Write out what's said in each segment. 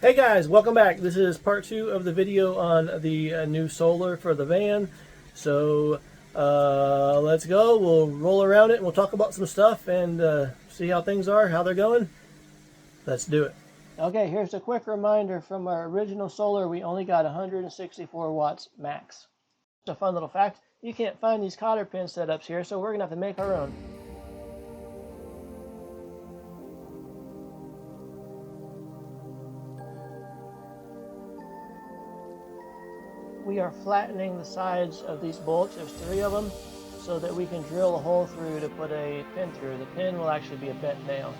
Hey guys, welcome back. This is part 2 of the video on the new solar for the van. So let's go. We'll roll around it and we'll talk about some stuff and see how things are, how they're going. Let's do it. Okay, here's a quick reminder from our original solar. We only got 164 watts max. Just a fun little fact. You can't find these cotter pin setups here, so we're going to have to make our own. We are flattening the sides of these bolts, there's 3 of them, so that we can drill a hole through to put a pin through. The pin will actually be a bent nail.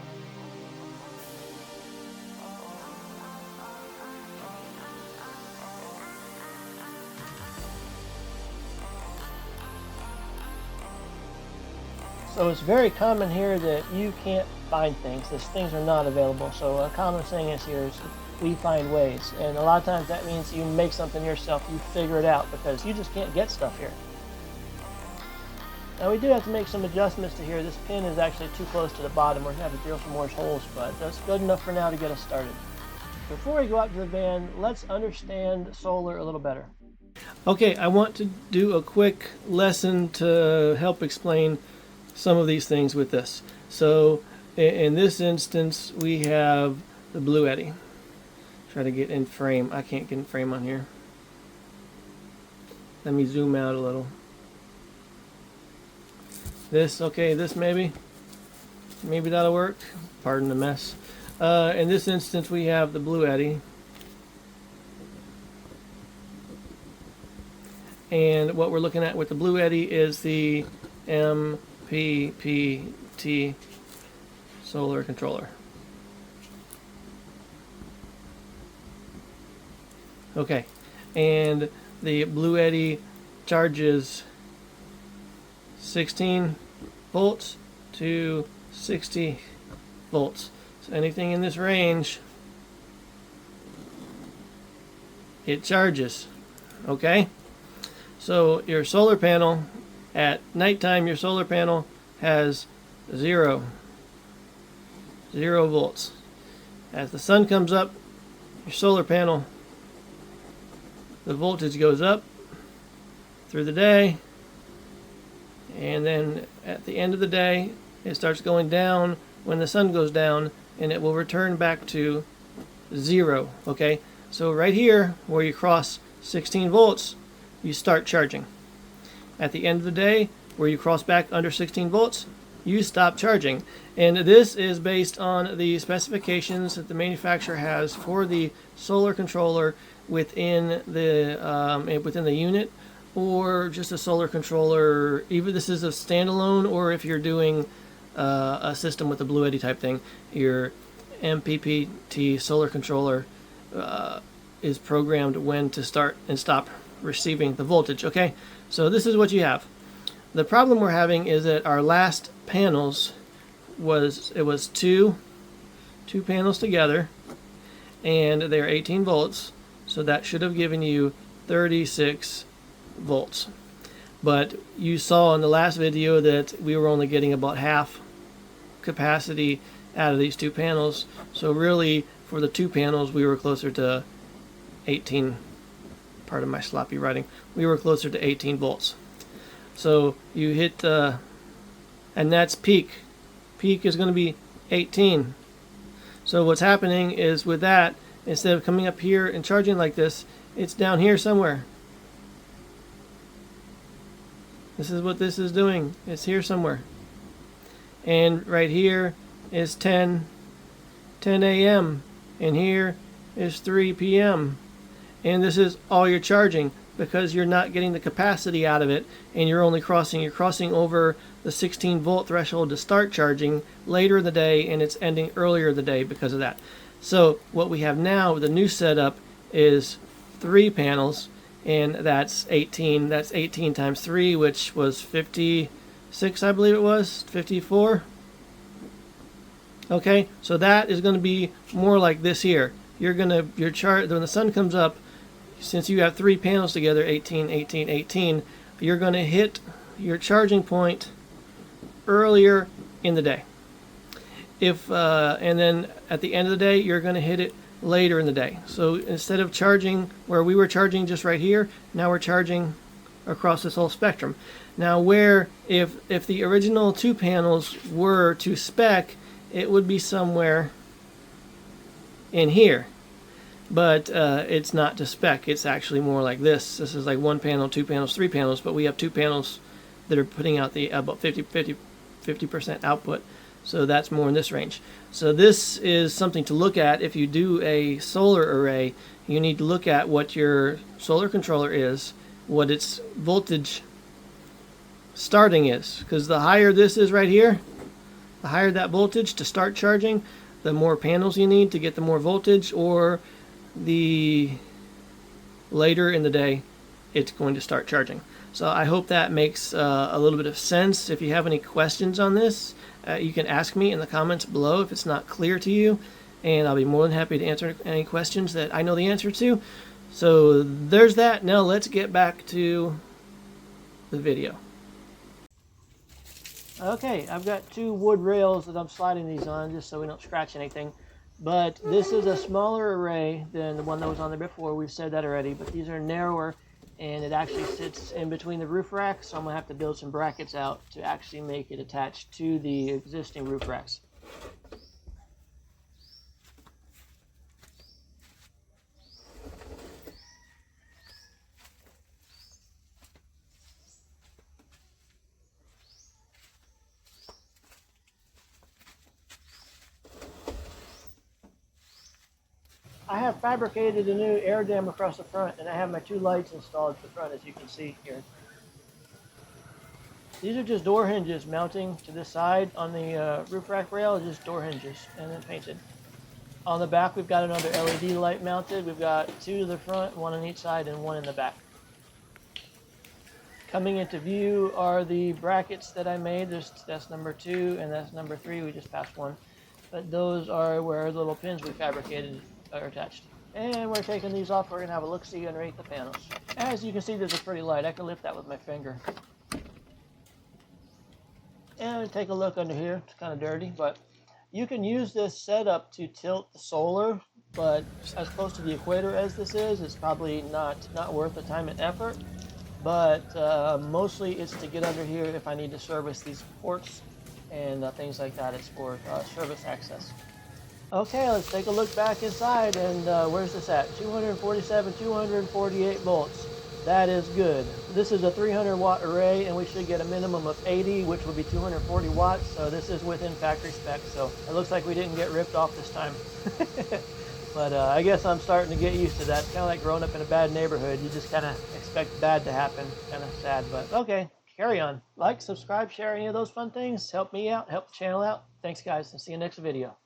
So it's very common here that you can't find things. These things are not available. So a common saying is here is we find ways. And a lot of times that means you make something yourself, you figure it out, because you just can't get stuff here. Now we do have to make some adjustments to here. This pin is actually too close to the bottom. We're going to have to drill some more holes, but that's good enough for now to get us started. Before we go out to the van, let's understand solar a little better. Okay, I want to do a quick lesson to help explain some of these things with this. So in this instance we have the Blue Eddy. Try to get in frame. I can't get in frame on here. Let me zoom out a little. This, okay, this maybe that'll work. Pardon the mess. In this instance we have the Blue Eddy. And what we're looking at with the Blue Eddy is the MPPT solar controller. Okay, and the Blue Eddy charges 16 volts to 60 volts. So anything in this range, it charges. Okay, so your solar panel, at nighttime your solar panel has zero volts. As the sun comes up, your solar panel, the voltage goes up through the day, and then at the end of the day it starts going down when the sun goes down, and it will return back to 0. Okay, so right here where you cross 16 volts you start charging. At the end of the day where you cross back under 16 volts you stop charging. And this is based on the specifications that the manufacturer has for the solar controller within the unit, or just a solar controller. Even this is a standalone, or if you're doing a system with the Blue Eddy type thing, your MPPT solar controller is programmed when to start and stop receiving the voltage. Okay, so this is what you have. The problem we're having is that our last panels was two panels together, and they're 18 volts, so that should have given you 36 volts. But you saw in the last video that we were only getting about half capacity out of these 2 panels, so really for the 2 panels we were closer to 18, pardon my sloppy writing, we were closer to 18 volts. So you hit and that's peak is going to be 18. So what's happening is with that, instead of coming up here and charging like this, it's down here somewhere. This is what this is doing. It's here somewhere. And right here is 10 a.m. and here is 3 p.m. and this is all you're charging, because you're not getting the capacity out of it, and you're crossing over the 16 volt threshold to start charging later in the day, and it's ending earlier in the day because of that. So what we have now with the new setup is 3 panels, and that's 18. That's 18 times 3, which was 56, I believe it was, 54. Okay, so that is going to be more like this here. When the sun comes up, since you have 3 panels together, 18, 18, 18, you're going to hit your charging point earlier in the day. And then at the end of the day, you're going to hit it later in the day. So instead of charging where we were charging just right here, now we're charging across this whole spectrum. Now where if the original 2 panels were to spec, it would be somewhere in here. But it's not to spec. It's actually more like this. This is like 1 panel, 2 panels, 3 panels, but we have 2 panels that are putting out the about 50% output. So that's more in this range. So this is something to look at. If you do a solar array, you need to look at what your solar controller is, what its voltage starting is. Because the higher this is right here, the higher that voltage to start charging, the more panels you need to get the more voltage, or the later in the day it's going to start charging. So I hope that makes a little bit of sense. If you have any questions on this, you can ask me in the comments below if it's not clear to you, and I'll be more than happy to answer any questions that I know the answer to. So there's that. Now let's get back to the video. Okay, I've got 2 wood rails that I'm sliding these on just so we don't scratch anything. But this is a smaller array than the one that was on there before. We've said that already, but these are narrower, and it actually sits in between the roof racks, so I'm going to have to build some brackets out to actually make it attached to the existing roof racks. I have fabricated a new air dam across the front, and I have my 2 lights installed at the front, as you can see here. These are just door hinges mounting to this side on the roof rack rail, just door hinges, and then painted. On the back, we've got another LED light mounted. We've got 2 to the front, 1 on each side, and 1 in the back. Coming into view are the brackets that I made. That's number 2, and that's number 3. We just passed 1. But those are where the little pins we fabricated are attached. And we're taking these off. We're going to have a look-see underneath the panels. As you can see, there's a pretty light. I can lift that with my finger. And take a look under here. It's kind of dirty, but you can use this setup to tilt the solar, but as close to the equator as this is, it's probably not worth the time and effort. But mostly it's to get under here if I need to service these ports and things like that. It's for service access. Okay, let's take a look back inside, and where's this at? 247, 248 volts. That is good. This is a 300 watt array, and we should get a minimum of 80, which would be 240 watts. So this is within factory spec. So it looks like we didn't get ripped off this time. But I guess I'm starting to get used to that. It's kind of like growing up in a bad neighborhood. You just kind of expect bad to happen. Kind of sad, but okay, carry on. Like, subscribe, share any of those fun things. Help me out, help the channel out. Thanks, guys, and see you next video.